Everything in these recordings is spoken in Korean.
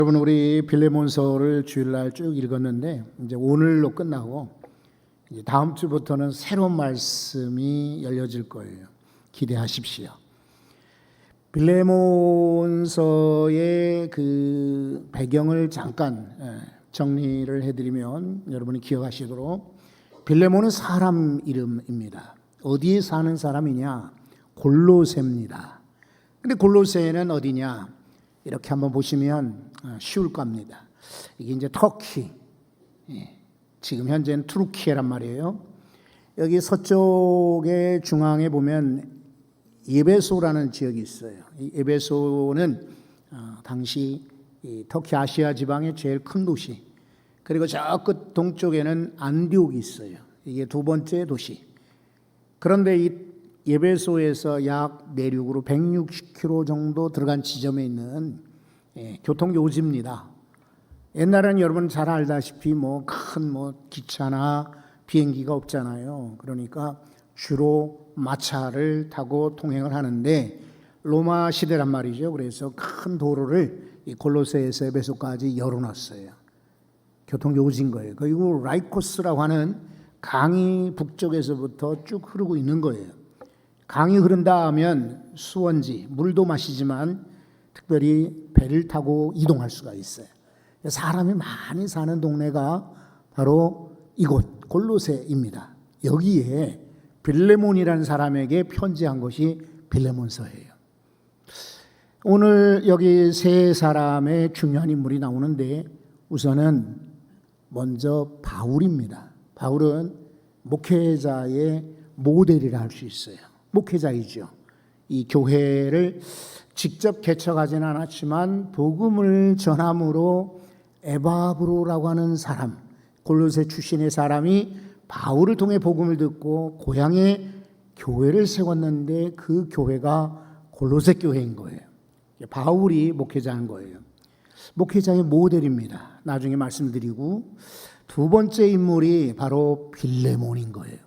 여러분, 우리 빌레몬서를 주일날 쭉 읽었는데 이제 오늘로 끝나고 이제 다음 주부터는 새로운 말씀이 열려질 거예요. 기대하십시오. 빌레몬서의 그 배경을 잠깐 정리를 해드리면 여러분이 기억하시도록, 빌레몬은 사람 이름입니다. 어디에 사는 사람이냐? 골로새입니다. 근데 골로새는 어디냐? 이렇게 한번 보시면 쉬울 겁니다. 이게 이제 터키, 지금 현재는 투르키예란 말이에요. 여기 서쪽의 중앙에 보면 에베소라는 지역이 있어요. 이 에베소는 당시 이 터키 아시아 지방의 제일 큰 도시, 그리고 저 끝 동쪽에는 안디옥이 있어요. 이게 두 번째 도시. 그런데 이 에베소에서 약 내륙으로 160km 정도 들어간 지점에 있는 교통 요지입니다. 옛날에는 여러분 잘 알다시피 큰 기차나 비행기가 없잖아요. 그러니까 주로 마차를 타고 통행을 하는데, 로마 시대란 말이죠. 그래서 큰 도로를 이 골로새에서 에베소까지 열어놨어요. 교통 요지인 거예요. 그리고 라이코스라고 하는 강이 북쪽에서부터 쭉 흐르고 있는 거예요. 강이 흐른다 하면 수원지, 물도 마시지만 특별히 배를 타고 이동할 수가 있어요. 사람이 많이 사는 동네가 바로 이곳 골로새입니다. 여기에 빌레몬이라는 사람에게 편지한 것이 빌레몬서예요. 오늘 여기 세 사람의 중요한 인물이 나오는데, 우선은 먼저 바울입니다. 바울은 목회자의 모델이라 할 수 있어요. 목회자이죠. 이 교회를 직접 개척하지는 않았지만 복음을 전함으로 에바브로라고 하는 사람, 골로새 출신의 사람이 바울을 통해 복음을 듣고 고향에 교회를 세웠는데, 그 교회가 골로새 교회인 거예요. 바울이 목회자인 거예요. 목회자의 모델입니다. 나중에 말씀드리고, 두 번째 인물이 바로 빌레몬인 거예요.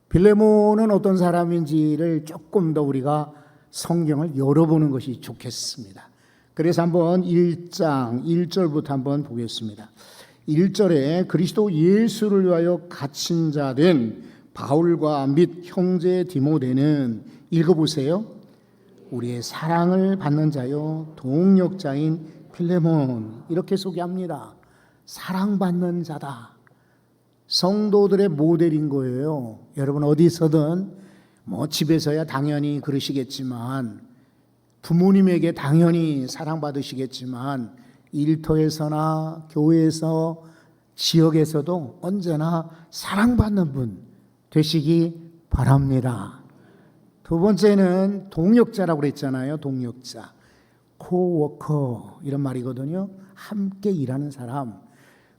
빌레몬은 어떤 사람인지를 조금 더 우리가 성경을 열어보는 것이 좋겠습니다. 그래서 한번 1장 1절부터 한번 보겠습니다. 1절에 그리스도 예수를 위하여 갇힌 자 된 바울과 및 형제 디모데는, 읽어보세요. 우리의 사랑을 받는 자요 동역자인 빌레몬, 이렇게 소개합니다. 사랑받는 자다. 성도들의 모델인 거예요. 여러분 어디서든 집에서야 당연히 그러시겠지만, 부모님에게 당연히 사랑받으시겠지만, 일터에서나 교회에서, 지역에서도 언제나 사랑받는 분 되시기 바랍니다. 두 번째는 동역자라고 그랬잖아요. 동역자, 코워커 이런 말이거든요. 함께 일하는 사람.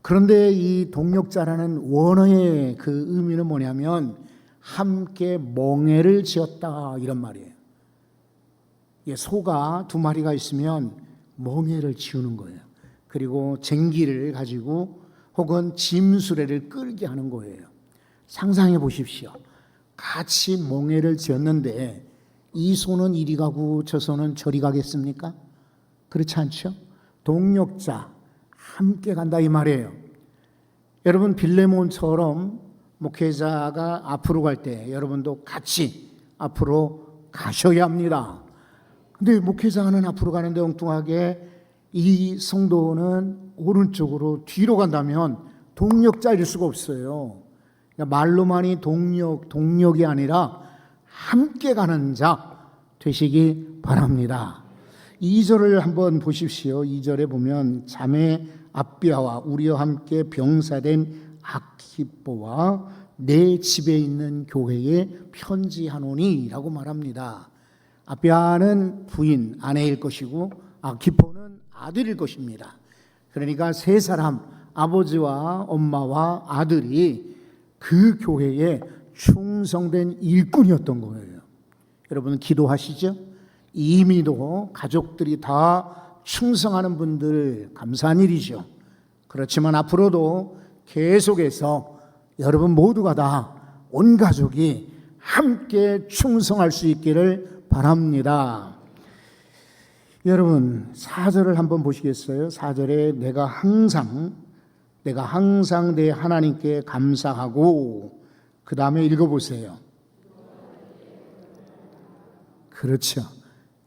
그런데 이 동역자라는 원어의 그 의미는 뭐냐면 함께 멍에를 지었다, 이런 말이에요. 소가 두 마리가 있으면 멍에를 지우는 거예요. 그리고 쟁기를 가지고 혹은 짐수레를 끌게 하는 거예요. 상상해 보십시오. 같이 멍에를 지었는데 이 손은 이리 가고 저 손은 저리 가겠습니까? 그렇지 않죠? 동역자, 함께 간다 이 말이에요. 여러분 빌레몬처럼 목회자가 앞으로 갈 때 여러분도 같이 앞으로 가셔야 합니다. 근데 목회자는 앞으로 가는데 엉뚱하게 이 성도는 오른쪽으로 뒤로 간다면 동역자일 수가 없어요. 그러니까 말로만이 동력이 아니라 함께 가는 자 되시기 바랍니다. 2절을 한번 보십시오. 2절에 보면 자매 아비아와 우리와 함께 병사된 아키포와 내 집에 있는 교회에 편지하노니 라고 말합니다. 아비아는 부인, 아내일 것이고 아키포는 아들일 것입니다. 그러니까 세 사람, 아버지와 엄마와 아들이 그 교회에 충성된 일꾼이었던 거예요. 여러분 기도하시죠? 이미도 가족들이 다 충성하는 분들 감사한 일이죠. 그렇지만 앞으로도 계속해서 여러분 모두가 다 온 가족이 함께 충성할 수 있기를 바랍니다. 여러분 4절을 한번 보시겠어요? 4절에 내가 항상 내 하나님께 감사하고, 그 다음에 읽어보세요. 그렇죠.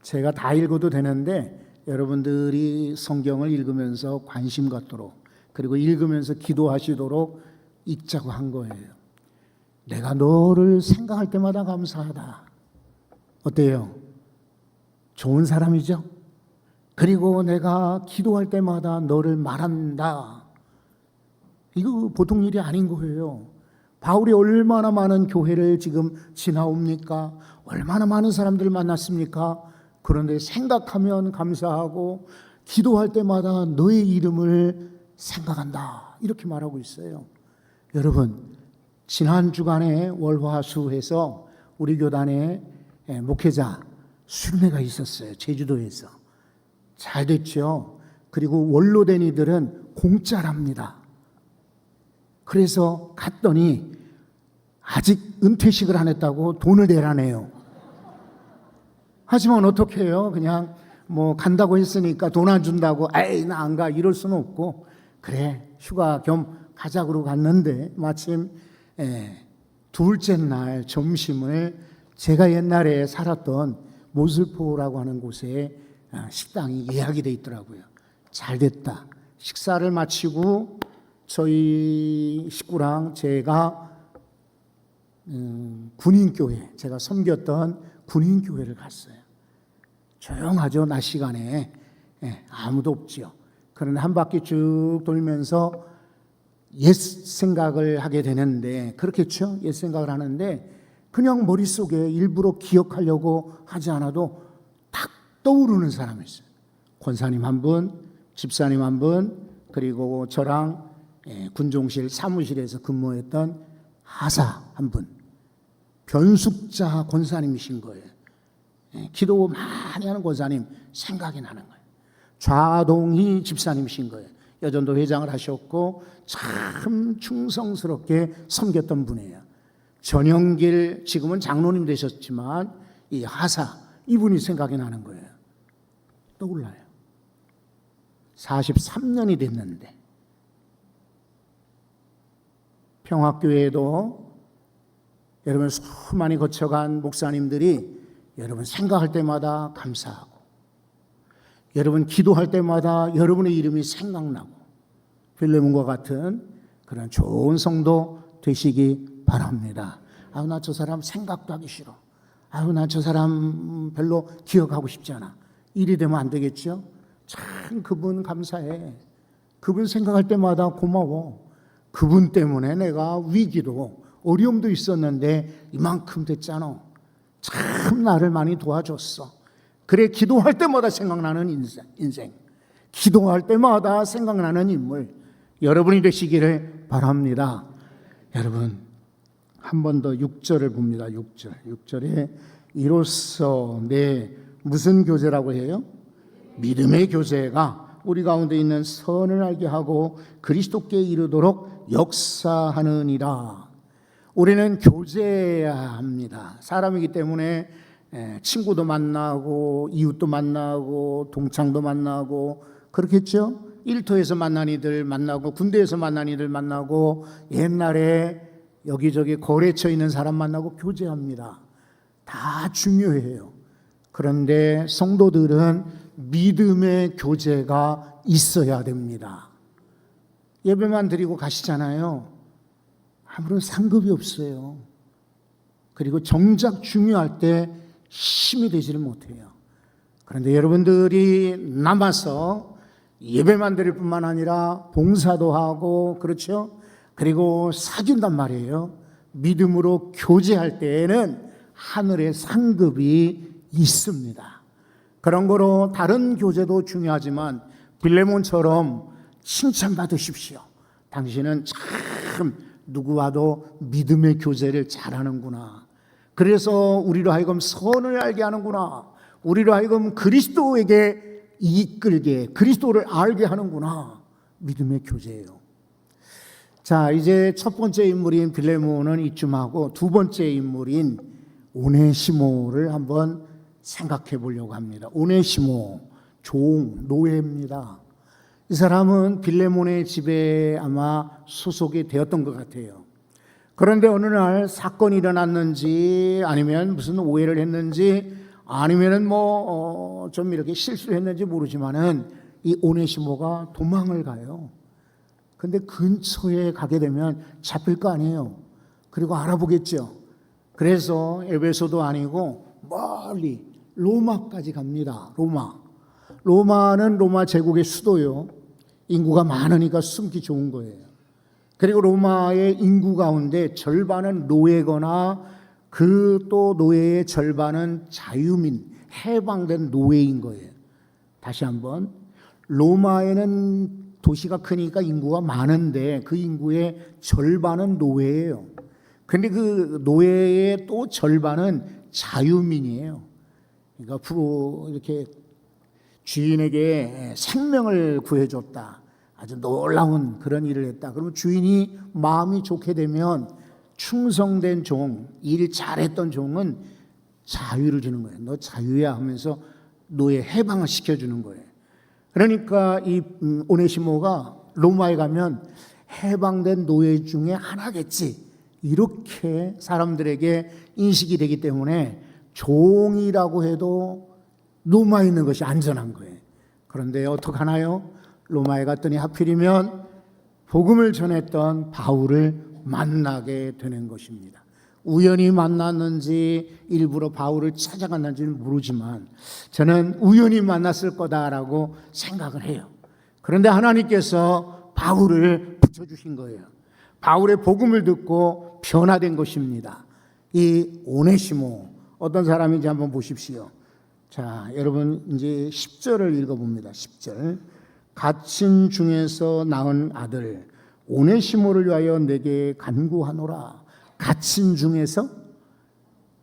제가 다 읽어도 되는데 여러분들이 성경을 읽으면서 관심 갖도록, 그리고 읽으면서 기도하시도록 읽자고 한 거예요. 내가 너를 생각할 때마다 감사하다. 어때요? 좋은 사람이죠? 그리고 내가 기도할 때마다 너를 말한다. 이거 보통 일이 아닌 거예요. 바울이 얼마나 많은 교회를 지금 지나옵니까? 얼마나 많은 사람들을 만났습니까? 그런데 생각하면 감사하고 기도할 때마다 너의 이름을 생각한다. 이렇게 말하고 있어요. 여러분, 지난 주간에 월화수해서 우리 교단에 목회자 순례가 있었어요. 제주도에서. 잘 됐죠. 그리고 원로된 이들은 공짜랍니다. 그래서 갔더니 아직 은퇴식을 안 했다고 돈을 내라네요. 하지만 어떻게 해요? 그냥 뭐 간다고 했으니까 돈 안 준다고 에이 나 안 가 이럴 수는 없고, 그래 휴가 겸 가자고 갔는데 마침 둘째 날 점심을 제가 옛날에 살았던 모슬포라고 하는 곳에 식당이 예약이 돼 있더라고요. 잘 됐다. 식사를 마치고 저희 식구랑 제가 군인교회, 제가 섬겼던 군인교회를 갔어요. 조용하죠. 낮 시간에. 아무도 없지요. 그런데 한 바퀴 쭉 돌면서 옛 생각을 하게 되는데, 그렇겠죠? 옛 생각을 하는데 그냥 머릿속에 일부러 기억하려고 하지 않아도 딱 떠오르는 사람이 있어요. 권사님 한 분, 집사님 한 분, 그리고 저랑 군종실 사무실에서 근무했던 하사 한 분, 변숙자 권사님이신 거예요. 기도 많이 하는 권사님 생각이 나는 거예요. 좌동희 집사님이신 거예요. 여전도 회장을 하셨고 참 충성스럽게 섬겼던 분이에요. 전영길, 지금은 장로님 되셨지만 이 하사, 이분이 생각이 나는 거예요. 떠올라요. 43년이 됐는데 평화교회에도 여러분 수많이 거쳐간 목사님들이 여러분 생각할 때마다 감사하고, 여러분 기도할 때마다 여러분의 이름이 생각나고, 빌레몬과 같은 그런 좋은 성도 되시기 바랍니다. 아우 나 저 사람 생각도 하기 싫어. 아우 나 저 사람 별로 기억하고 싶지 않아. 일이 되면 안 되겠죠? 참 그분 감사해. 그분 생각할 때마다 고마워. 그분 때문에 내가 위기도 어려움도 있었는데 이만큼 됐잖아. 참 나를 많이 도와줬어. 그래 기도할 때마다 생각나는 인생. 기도할 때마다 생각나는 인물 여러분이 되시기를 바랍니다. 여러분 한 번 더 6절을 봅니다. 6절에 이로써 무슨 교제라고 해요? 믿음의 교제가 우리 가운데 있는 선을 알게 하고 그리스도께 이르도록 역사하느니라. 우리는 교제해야 합니다. 사람이기 때문에 친구도 만나고 이웃도 만나고 동창도 만나고 그렇겠죠? 일터에서 만난 이들 만나고 군대에서 만난 이들 만나고 옛날에 여기저기 거래처에 있는 사람 만나고 교제합니다. 다 중요해요. 그런데 성도들은 믿음의 교제가 있어야 됩니다. 예배만 드리고 가시잖아요. 아무런 상급이 없어요. 그리고 정작 중요할 때 힘이 되지를 못해요. 그런데 여러분들이 남아서 예배만 드릴 뿐만 아니라 봉사도 하고 그렇죠? 그리고 사귄단 말이에요. 믿음으로 교제할 때에는 하늘의 상급이 있습니다. 그런 거로 다른 교제도 중요하지만 빌레몬처럼 칭찬받으십시오. 당신은 참 누구와도 믿음의 교제를 잘하는구나. 그래서 우리로 하여금 선을 알게 하는구나. 우리로 하여금 그리스도에게 이끌게, 그리스도를 알게 하는구나. 믿음의 교제예요. 자, 이제 첫 번째 인물인 빌레몬은 이쯤 하고 두 번째 인물인 오네시모를 한번 생각해 보려고 합니다. 오네시모 노예입니다. 이 사람은 빌레몬의 집에 아마 소속이 되었던 것 같아요. 그런데 어느 날 사건이 일어났는지 아니면 무슨 오해를 했는지 아니면은 좀 이렇게 실수를 했는지 모르지만은 이 오네시모가 도망을 가요. 근데 근처에 가게 되면 잡힐 거 아니에요. 그리고 알아보겠죠. 그래서 에베소도 아니고 멀리 로마까지 갑니다. 로마는 로마 제국의 수도요. 인구가 많으니까 숨기 좋은 거예요. 그리고 로마의 인구 가운데 절반은 노예거나 그 또 노예의 절반은 자유민, 해방된 노예인 거예요. 다시 한번, 로마에는 도시가 크니까 인구가 많은데 그 인구의 절반은 노예예요. 근데 그 노예의 또 절반은 자유민이에요. 그러니까 이렇게 주인에게 생명을 구해줬다. 아주 놀라운 그런 일을 했다. 그러면 주인이 마음이 좋게 되면 충성된 종, 일 잘했던 종은 자유를 주는 거예요. 너 자유야 하면서 노예 해방을 시켜주는 거예요. 그러니까 이 오네시모가 로마에 가면 해방된 노예 중에 하나겠지. 이렇게 사람들에게 인식이 되기 때문에 종이라고 해도 로마에 있는 것이 안전한 거예요. 그런데 어떡하나요? 로마에 갔더니 하필이면 복음을 전했던 바울을 만나게 되는 것입니다. 우연히 만났는지 일부러 바울을 찾아갔는지는 모르지만 저는 우연히 만났을 거다라고 생각을 해요. 그런데 하나님께서 바울을 붙여주신 거예요. 바울의 복음을 듣고 변화된 것입니다. 이 오네시모 어떤 사람인지 한번 보십시오. 자, 여러분 이제 10절을 읽어봅니다. 10절. 갇힌 중에서 낳은 아들 오네시모를 위하여 내게 간구하노라. 갇힌 중에서?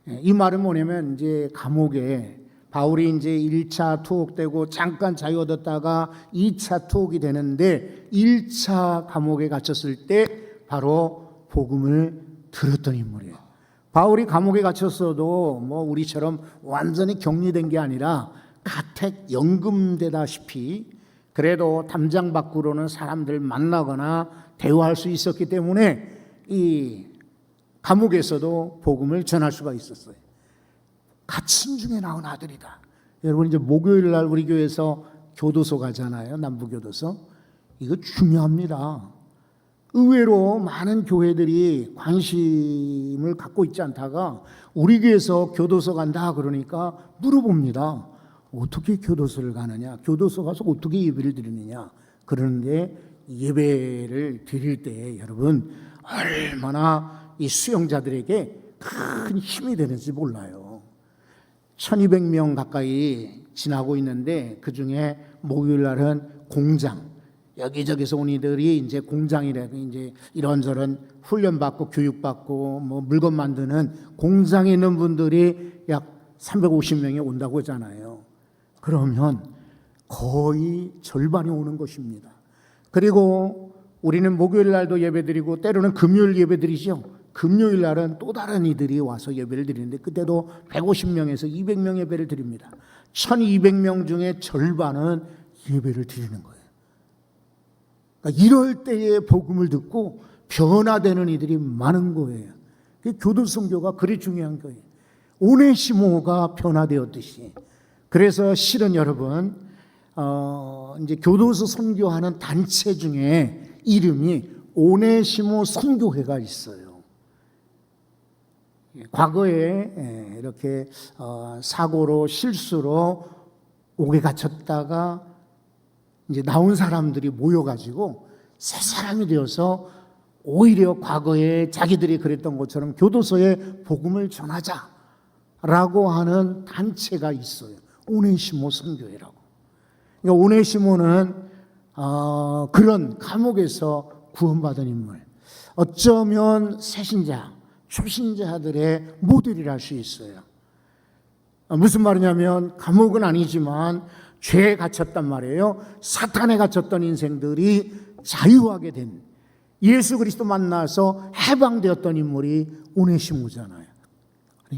이 말은 뭐냐면 이제 감옥에 바울이 이제 1차 투옥되고 잠깐 자유 얻었다가 2차 투옥이 되는데 1차 감옥에 갇혔을 때 바로 복음을 들었던 인물이에요. 바울이 감옥에 갇혔어도 우리처럼 완전히 격리된 게 아니라 가택 연금되다시피 그래도 담장 밖으로는 사람들 만나거나 대화할 수 있었기 때문에 이 감옥에서도 복음을 전할 수가 있었어요. 갇힌 중에 낳은 아들이다. 여러분 이제 목요일 날 우리 교회에서 교도소 가잖아요. 남부교도소. 이거 중요합니다. 의외로 많은 교회들이 관심을 갖고 있지 않다가 우리 교회에서 교도소 간다 그러니까 물어봅니다. 어떻게 교도소를 가느냐? 교도소 가서 어떻게 예배를 드리느냐? 그런데 예배를 드릴 때 여러분 얼마나 이 수용자들에게 큰 힘이 되는지 몰라요. 1200명 가까이 지나고 있는데 그 중에 목요일 날은 공장, 여기저기서 온 이들이 이제 공장이라고 이제 이런저런 훈련받고 교육받고 물건 만드는 공장에 있는 분들이 약 350명이 온다고 하잖아요. 그러면 거의 절반이 오는 것입니다. 그리고 우리는 목요일 날도 예배드리고 때로는 금요일 예배드리죠. 금요일 날은 또 다른 이들이 와서 예배를 드리는데 그때도 150명에서 200명 예배를 드립니다. 1200명 중에 절반은 예배를 드리는 거예요. 그러니까 이럴 때에 복음을 듣고 변화되는 이들이 많은 거예요. 교도소 선교가 그리 중요한 거예요. 오네시모가 변화되었듯이. 그래서 실은 여러분 이제 교도소 선교하는 단체 중에 이름이 오네시모 선교회가 있어요. 과거에 이렇게 사고로 실수로 옥에 갇혔다가 이제 나온 사람들이 모여가지고 새 사람이 되어서 오히려 과거에 자기들이 그랬던 것처럼 교도소에 복음을 전하자라고 하는 단체가 있어요. 오네시모 선교회라고. 그러니까 오네시모는 그런 감옥에서 구원받은 인물, 어쩌면 새신자, 초신자들의 모델이라 할 수 있어요. 무슨 말이냐면 감옥은 아니지만 죄에 갇혔단 말이에요. 사탄에 갇혔던 인생들이 자유하게 된 예수 그리스도 만나서 해방되었던 인물이 오네시모잖아요.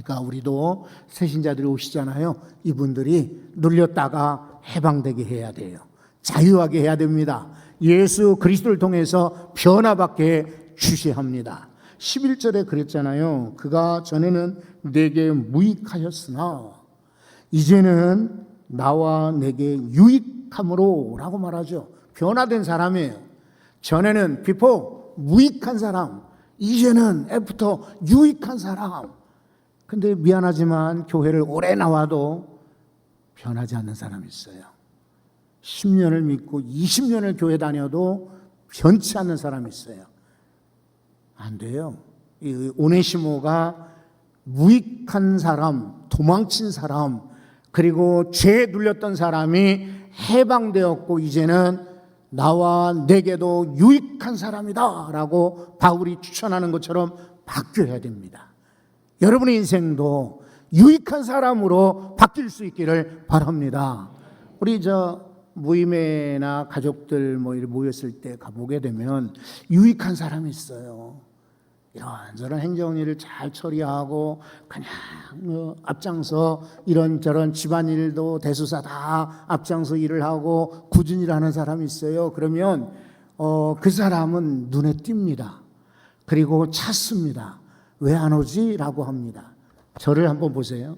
그러니까 우리도 새신자들이 오시잖아요. 이분들이 눌렸다가 해방되게 해야 돼요. 자유하게 해야 됩니다. 예수 그리스도를 통해서 변화받게 주셔야 합니다. 11절에 그랬잖아요. 그가 전에는 내게 무익하였으나 이제는 나와 내게 유익함으로 라고 말하죠. 변화된 사람이에요. 전에는 비포 무익한 사람, 이제는 애프터 유익한 사람. 근데 미안하지만 교회를 오래 나와도 변하지 않는 사람이 있어요. 10년을 믿고 20년을 교회 다녀도 변치 않는 사람이 있어요. 안 돼요. 이 오네시모가 무익한 사람, 도망친 사람, 그리고 죄에 눌렸던 사람이 해방되었고 이제는 나와 내게도 유익한 사람이다 라고 바울이 추천하는 것처럼 바뀌어야 됩니다. 여러분의 인생도 유익한 사람으로 바뀔 수 있기를 바랍니다. 우리 모임회나 가족들 이렇게 모였을 때 가보게 되면 유익한 사람이 있어요. 이런저런 행정일을 잘 처리하고 그냥 앞장서 이런저런 집안일도 대수사 다 앞장서 일을 하고 굳은 일을 하는 사람이 있어요. 그러면 그 사람은 눈에 띕니다. 그리고 찾습니다. 왜 안 오지? 라고 합니다. 저를 한번 보세요.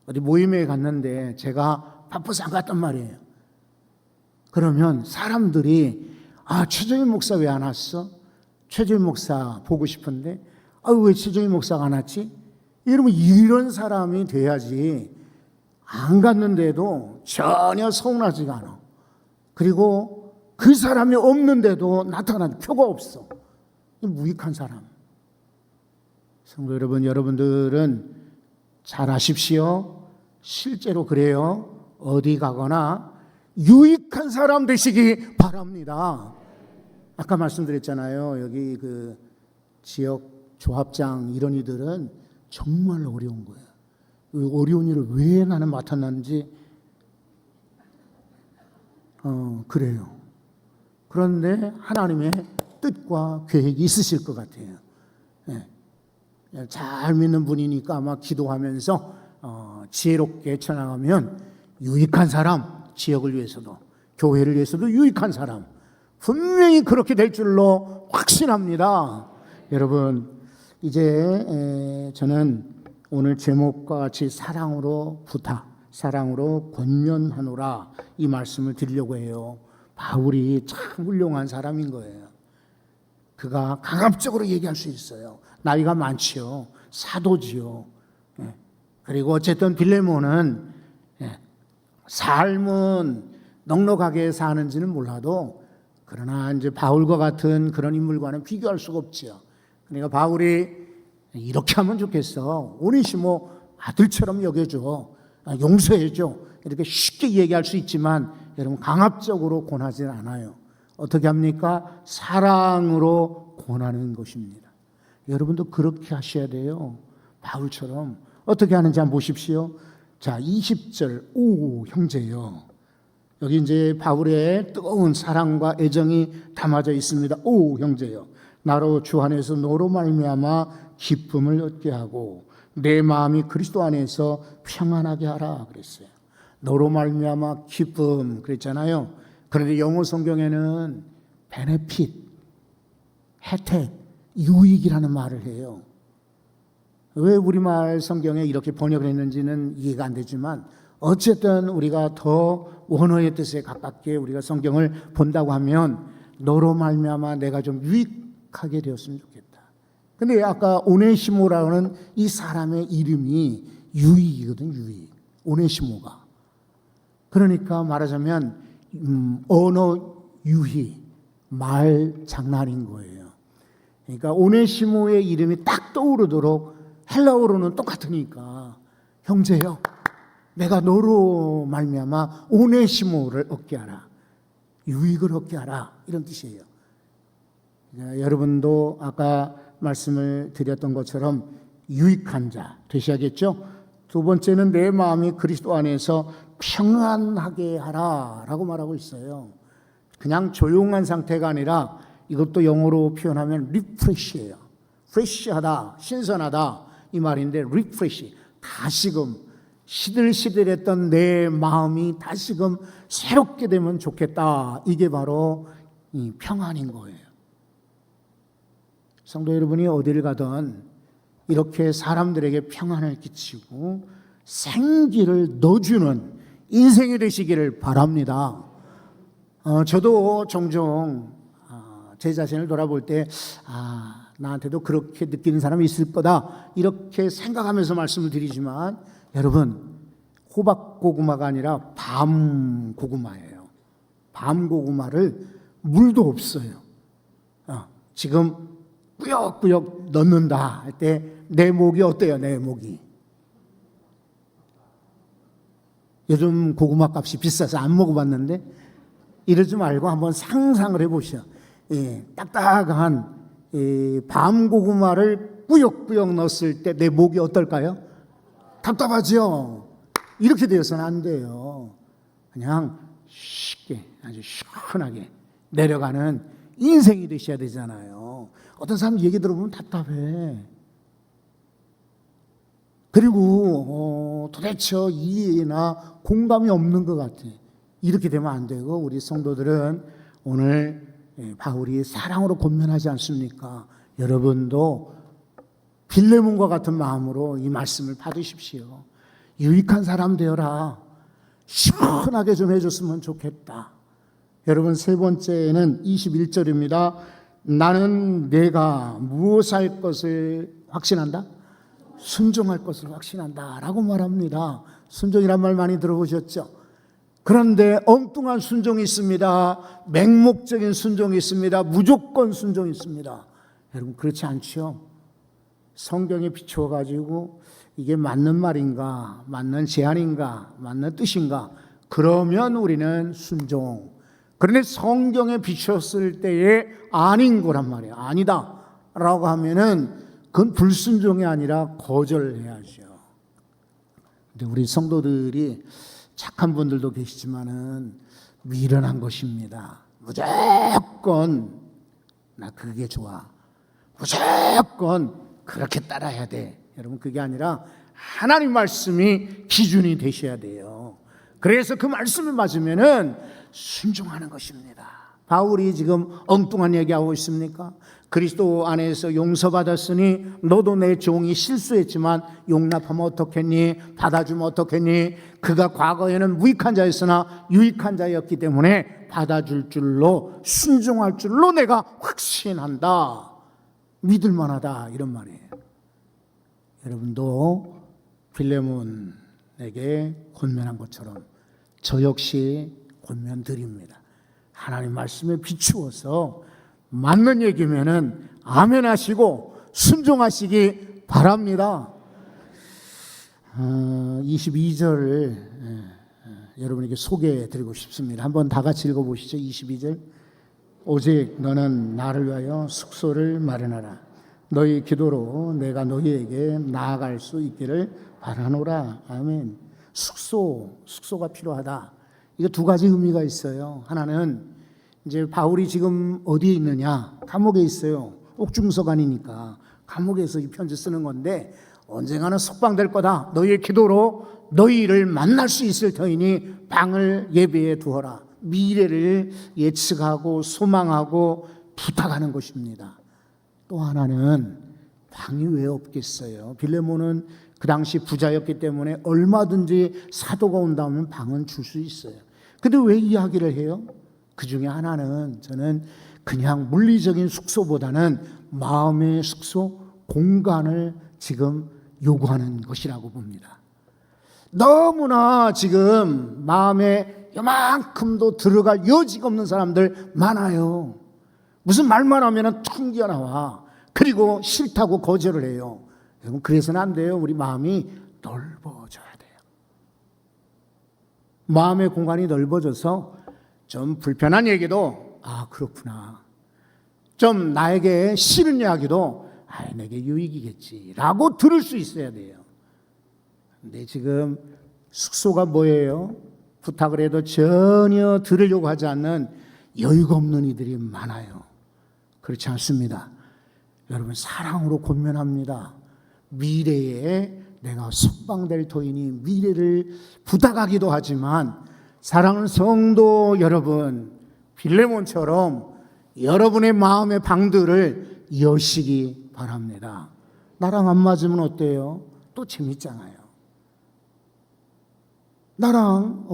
어디 모임에 갔는데 제가 바빠서 안 갔단 말이에요. 그러면 사람들이 최정인 목사 왜 안 왔어? 최정인 목사 보고 싶은데 왜 최정인 목사가 안 왔지? 이러면 이런 사람이 돼야지. 안 갔는데도 전혀 서운하지가 않아. 그리고 그 사람이 없는데도 나타나는 표가 없어. 무익한 사람. 성도 여러분, 여러분들은 잘 아십시오. 실제로 그래요. 어디 가거나 유익한 사람 되시기 바랍니다. 아까 말씀드렸잖아요. 여기 그 지역 조합장 이런 이들은 정말 어려운 거예요. 어려운 일을 왜 나는 맡았는지 그래요. 그런데 하나님의 뜻과 계획이 있으실 것 같아요. 네. 잘 믿는 분이니까 아마 기도하면서 지혜롭게 쳐나가면 유익한 사람, 지역을 위해서도 교회를 위해서도 유익한 사람 분명히 그렇게 될 줄로 확신합니다. 여러분, 이제 저는 오늘 제목과 같이 사랑으로 부탁, 사랑으로 권면하노라 이 말씀을 드리려고 해요. 바울이 참 훌륭한 사람인 거예요. 그가 강압적으로 얘기할 수 있어요. 나이가 많지요. 사도지요. 그리고 어쨌든 빌레몬은 삶은 넉넉하게 사는지는 몰라도 그러나 이제 바울과 같은 그런 인물과는 비교할 수가 없지요. 그러니까 바울이 이렇게 하면 좋겠어. 오네시모 아들처럼 여겨줘. 용서해줘. 이렇게 쉽게 얘기할 수 있지만 여러분 강압적으로 권하지 않아요. 어떻게 합니까? 사랑으로 권하는 것입니다. 여러분도 그렇게 하셔야 돼요. 바울처럼. 어떻게 하는지 한번 보십시오. 자, 20절. 오, 형제요. 여기 이제 바울의 뜨거운 사랑과 애정이 담아져 있습니다. 오, 형제요. 나로 주 안에서 너로 말미암아 기쁨을 얻게 하고 내 마음이 그리스도 안에서 평안하게 하라 그랬어요. 너로 말미암아 기쁨 그랬잖아요. 그런데 영어 성경에는 베네핏, 혜택, 유익이라는 말을 해요. 왜 우리말 성경에 이렇게 번역을 했는지는 이해가 안 되지만 어쨌든 우리가 더 원어의 뜻에 가깝게 우리가 성경을 본다고 하면 너로 말미암아 내가 좀 유익하게 되었으면 좋겠다. 근데 아까 오네시모라는 이 사람의 이름이 유익이거든, 유익. 오네시모가. 그러니까 말하자면 언어 유희, 말 장난인 거예요. 그러니까 오네시모의 이름이 딱 떠오르도록 헬라어로는 똑같으니까 형제요. 내가 너로 말미암아 오네시모를 얻게 하라. 유익을 얻게 하라. 이런 뜻이에요. 여러분도 아까 말씀을 드렸던 것처럼 유익한 자 되셔야겠죠? 두 번째는 내 마음이 그리스도 안에서 평안하게 하라 라고 말하고 있어요. 그냥 조용한 상태가 아니라 이것도 영어로 표현하면 리프레시예요. 프레시하다, 신선하다. 이 말인데 리프레시, 다시금 시들시들했던 내 마음이 다시금 새롭게 되면 좋겠다. 이게 바로 이 평안인 거예요. 성도 여러분이 어디를 가든 이렇게 사람들에게 평안을 끼치고 생기를 넣어주는 인생이 되시기를 바랍니다. 저도 종종 제 자신을 돌아볼 때 나한테도 그렇게 느끼는 사람이 있을 거다 이렇게 생각하면서 말씀을 드리지만, 여러분, 호박고구마가 아니라 밤고구마예요. 밤고구마를 물도 없어요. 지금 꾸역꾸역 넣는다 할 때 내 목이 어때요? 내 목이. 요즘 고구마 값이 비싸서 안 먹어봤는데 이러지 말고 한번 상상을 해보시오. 딱딱한 밤고구마를 꾸역꾸역 넣었을 때 내 목이 어떨까요? 답답하죠? 이렇게 되어서는 안 돼요. 그냥 쉽게, 아주 시원하게 내려가는 인생이 되셔야 되잖아요. 어떤 사람 얘기 들어보면 답답해. 그리고 도대체 이해나 공감이 없는 것 같아. 이렇게 되면 안 되고, 우리 성도들은 오늘 바울이 사랑으로 권면하지 않습니까? 여러분도 빌레몬과 같은 마음으로 이 말씀을 받으십시오. 유익한 사람 되어라. 시원하게 좀 해줬으면 좋겠다. 여러분, 세 번째는 21절입니다. 나는 내가 무엇할 것을 확신한다? 순종할 것을 확신한다 라고 말합니다. 순종이란 말 많이 들어보셨죠? 그런데 엉뚱한 순종이 있습니다. 맹목적인 순종이 있습니다. 무조건 순종이 있습니다. 여러분, 그렇지 않죠? 성경에 비추어 가지고 이게 맞는 말인가, 맞는 제안인가, 맞는 뜻인가, 그러면 우리는 순종. 그런데 성경에 비추었을 때에 아닌 거란 말이에요. 아니다 라고 하면은 그건 불순종이 아니라 거절해야죠. 근데 우리 성도들이 착한 분들도 계시지만은 미련한 것입니다. 무조건 나 그게 좋아, 무조건 그렇게 따라야 돼. 여러분, 그게 아니라 하나님 말씀이 기준이 되셔야 돼요. 그래서 그 말씀을 맞으면은 순종하는 것입니다. 바울이 지금 엉뚱한 얘기하고 있습니까? 그리스도 안에서 용서받았으니 너도 내 종이 실수했지만 용납하면 어떻겠니? 받아주면 어떻겠니? 그가 과거에는 무익한 자였으나 유익한 자였기 때문에 받아줄 줄로, 순종할 줄로 내가 확신한다. 믿을 만하다, 이런 말이에요. 여러분도 빌레몬에게 권면한 것처럼 저 역시 권면드립니다. 하나님 말씀에 비추어서 맞는 얘기면은 아멘 하시고 순종하시기 바랍니다. 22절을 여러분에게 소개해 드리고 싶습니다. 한번 다 같이 읽어보시죠. 22절. 오직 너는 나를 위하여 숙소를 마련하라. 너희 기도로 내가 너희에게 나아갈 수 있기를 바라노라. 아멘. 숙소가 필요하다. 이거 두 가지 의미가 있어요. 하나는 이제 바울이 지금 어디에 있느냐? 감옥에 있어요. 옥중서관이니까 감옥에서 이 편지 쓰는 건데, 언젠가는 석방될 거다. 너희의 기도로 너희를 만날 수 있을 터이니 방을 예비해 두어라. 미래를 예측하고 소망하고 부탁하는 것입니다. 또 하나는 방이 왜 없겠어요? 빌레몬은 그 당시 부자였기 때문에 얼마든지 사도가 온다면 방은 줄 수 있어요. 근데 왜 이야기를 해요? 그 중에 하나는 저는 그냥 물리적인 숙소보다는 마음의 숙소, 공간을 지금 요구하는 것이라고 봅니다. 너무나 지금 마음에 요만큼도 들어갈 여지가 없는 사람들 많아요. 무슨 말만 하면 툭 튀어나와. 그리고 싫다고 거절을 해요. 여러분, 그래서는 안 돼요. 우리 마음이 넓어져야 돼요. 마음의 공간이 넓어져서 좀 불편한 얘기도 그렇구나, 좀 나에게 싫은 이야기도 내게 유익이겠지 라고 들을 수 있어야 돼요. 근데 지금 숙소가 뭐예요? 부탁을 해도 전혀 들으려고 하지 않는 여유가 없는 이들이 많아요. 그렇지 않습니다. 여러분, 사랑으로 권면합니다. 미래에 내가 석방될 터이니 미래를 부탁하기도 하지만 사랑하는 성도 여러분, 빌레몬처럼 여러분의 마음의 방들을 여시기 바랍니다. 나랑 안 맞으면 어때요? 또 재밌잖아요. 나랑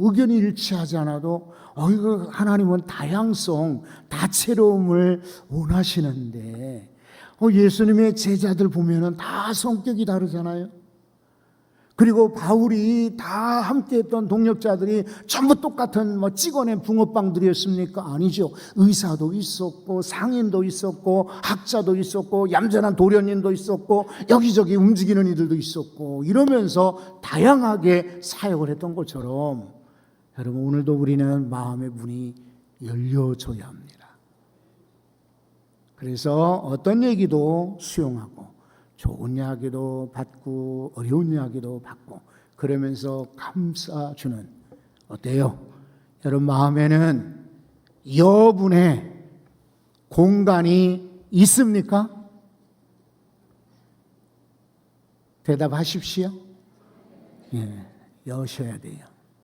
의견이 일치하지 않아도 이거 하나님은 다양성, 다채로움을 원하시는데 예수님의 제자들 보면은 다 성격이 다르잖아요. 그리고 바울이 다 함께했던 동역자들이 전부 똑같은 찍어낸 붕어빵들이었습니까? 아니죠. 의사도 있었고 상인도 있었고 학자도 있었고 얌전한 도련님도 있었고 여기저기 움직이는 이들도 있었고 이러면서 다양하게 사역을 했던 것처럼 여러분 오늘도 우리는 마음의 문이 열려져야 합니다. 그래서 어떤 얘기도 수용하고 좋은 이야기도 받고 어려운 이야기도 받고 그러면서 감싸주는 어때요? 여러분 마음에는 여분의 공간이 있습니까? 대답하십시오. 예, 여셔야 돼요.